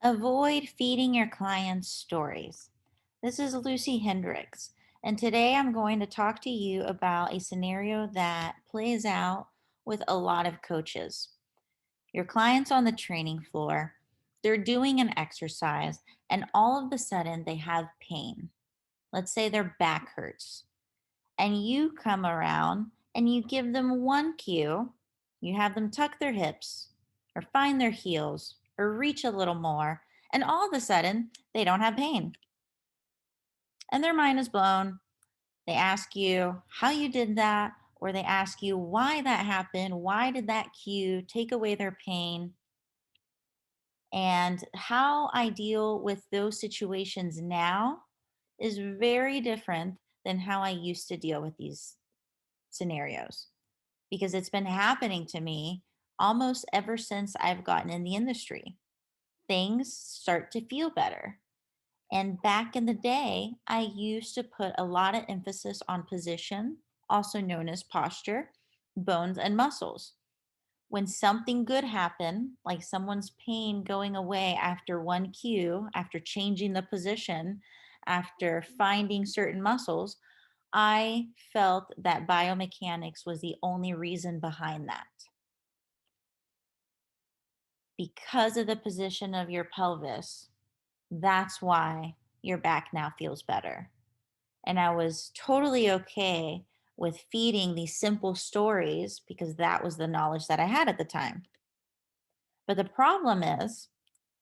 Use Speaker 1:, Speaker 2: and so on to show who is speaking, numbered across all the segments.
Speaker 1: Avoid feeding your clients stories. This is Lucy Hendricks, and today I'm going to talk to you about a scenario that plays out with a lot of coaches. Your clients on the training floor, they're doing an exercise, and all of a sudden they have pain. Let's say their back hurts, and you come around and you give them one cue. You have them tuck their hips or find their heels or reach a little more, and all of a sudden they don't have pain and their mind is blown. They ask you how you did that, or they ask you why that happened. Why did that cue take away their pain? And how I deal with those situations now is very different than how I used to deal with these scenarios, because it's been happening to me almost ever since I've gotten in the industry. Things start to feel better. And back in the day, I used to put a lot of emphasis on position, also known as posture, bones, and muscles. When something good happened, like someone's pain going away after one cue, after changing the position, after finding certain muscles, I felt that biomechanics was the only reason behind that. Because of the position of your pelvis, that's why your back now feels better. And I was totally okay with feeding these simple stories because that was the knowledge that I had at the time. But the problem is,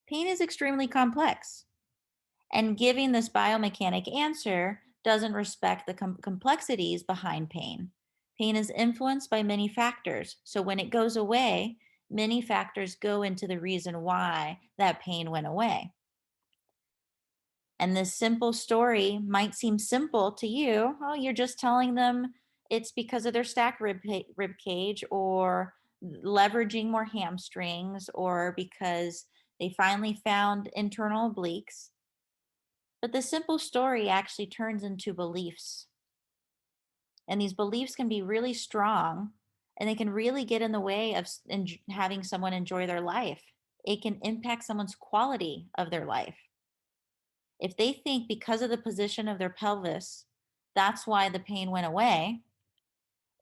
Speaker 1: pain is extremely complex. And giving this biomechanic answer doesn't respect the complexities behind pain. Pain is influenced by many factors. So when it goes away, many factors go into the reason why that pain went away. And this simple story might seem simple to you. Oh, you're just telling them it's because of their stack rib cage, or leveraging more hamstrings, or because they finally found internal obliques. But the simple story actually turns into beliefs. And these beliefs can be really strong, and they can really get in the way of having someone enjoy their life. It can impact someone's quality of their life. If they think because of the position of their pelvis, that's why the pain went away,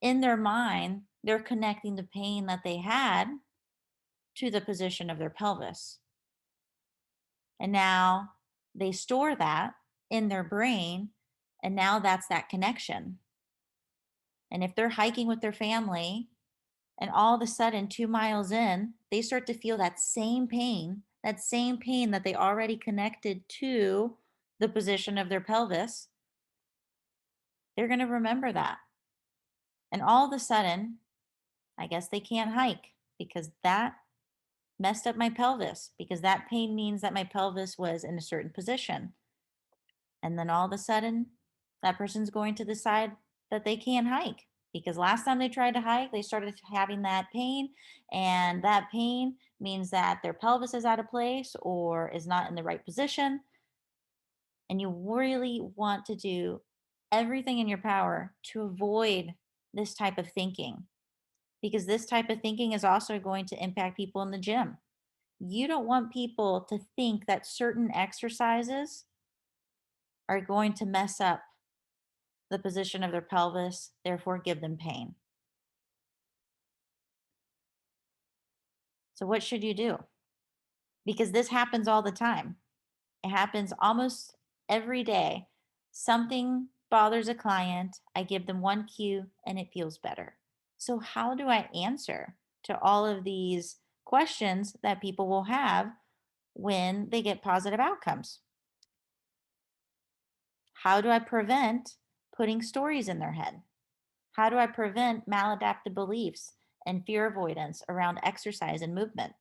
Speaker 1: in their mind, they're connecting the pain that they had to the position of their pelvis. And now they store that in their brain, and now that's that connection. And if they're hiking with their family and all of a sudden 2 miles in, they start to feel that same pain that they already connected to the position of their pelvis, they're going to remember that. And all of a sudden, I guess they can't hike because that messed up my pelvis, because that pain means that my pelvis was in a certain position. And then all of a sudden, that person's going to decide that they can't hike because last time they tried to hike, they started having that pain. And that pain means that their pelvis is out of place or is not in the right position. And you really want to do everything in your power to avoid this type of thinking, because this type of thinking is also going to impact people in the gym. You don't want people to think that certain exercises are going to mess up the position of their pelvis, therefore give them pain. So, what should you do? Because this happens all the time. It happens almost every day. Something bothers a client, I give them one cue and it feels better. So, how do I answer to all of these questions that people will have when they get positive outcomes? How do I prevent putting stories in their head? How do I prevent maladaptive beliefs and fear avoidance around exercise and movement?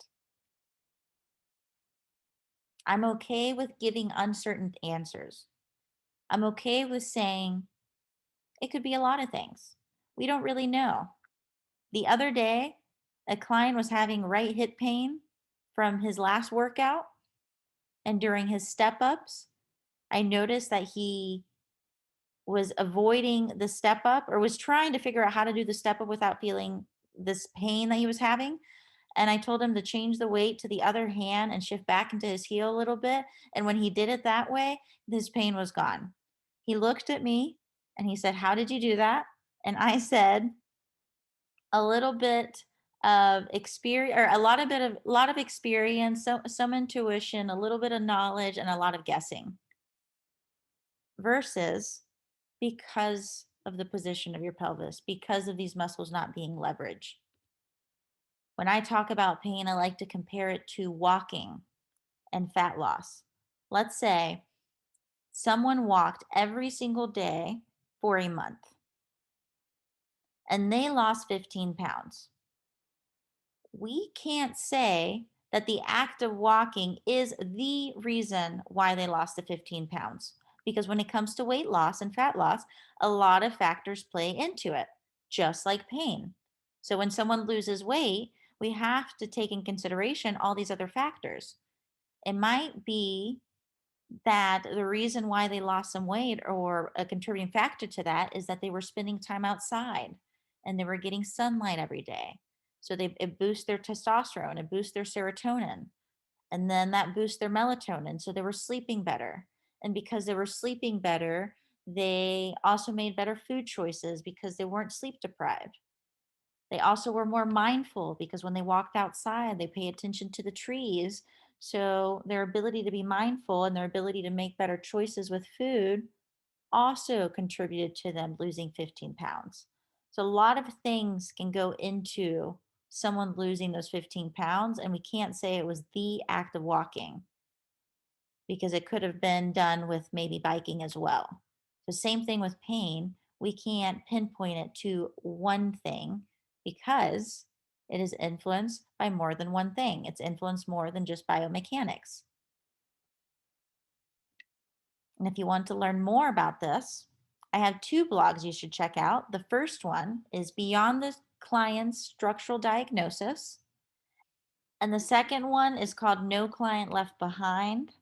Speaker 1: I'm okay with giving uncertain answers. I'm okay with saying it could be a lot of things. We don't really know. The other day, a client was having right hip pain from his last workout. And during his step ups, I noticed that he was avoiding the step up, or was trying to figure out how to do the step up without feeling this pain that he was having. And I told him to change the weight to the other hand and shift back into his heel a little bit. And when he did it that way, his pain was gone. He looked at me and he said, "How did you do that?" And I said, "A little bit of experience, or a lot of experience, some intuition, a little bit of knowledge, and a lot of guessing, versus because of the position of your pelvis, because of these muscles not being leveraged." When I talk about pain, I like to compare it to walking and fat loss. Let's say someone walked every single day for a month and they lost 15 pounds. We can't say that the act of walking is the reason why they lost the 15 pounds. Because when it comes to weight loss and fat loss, a lot of factors play into it, just like pain. So when someone loses weight, we have to take in consideration all these other factors. It might be that the reason why they lost some weight, or a contributing factor to that, is that they were spending time outside and they were getting sunlight every day. So it boosts their testosterone, it boosts their serotonin, and then that boosts their melatonin. So they were sleeping better. And because they were sleeping better, they also made better food choices because they weren't sleep deprived. They also were more mindful because when they walked outside, they pay attention to the trees. So their ability to be mindful and their ability to make better choices with food also contributed to them losing 15 pounds. So a lot of things can go into someone losing those 15 pounds, and we can't say it was the act of walking, because it could have been done with maybe biking as well. The same thing with pain. We can't pinpoint it to one thing because it is influenced by more than one thing. It's influenced more than just biomechanics. And if you want to learn more about this, I have two blogs you should check out. The first one is Beyond the Client's Structural Diagnosis, and the second one is called No Client Left Behind.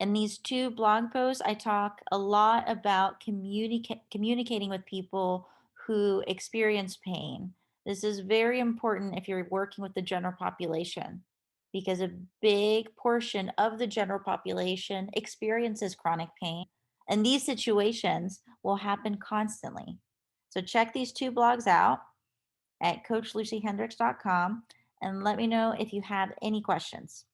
Speaker 1: In these two blog posts, I talk a lot about communicating with people who experience pain. This is very important if you're working with the general population, because a big portion of the general population experiences chronic pain, and these situations will happen constantly. So check these two blogs out at coachlucyhendricks.com and let me know if you have any questions.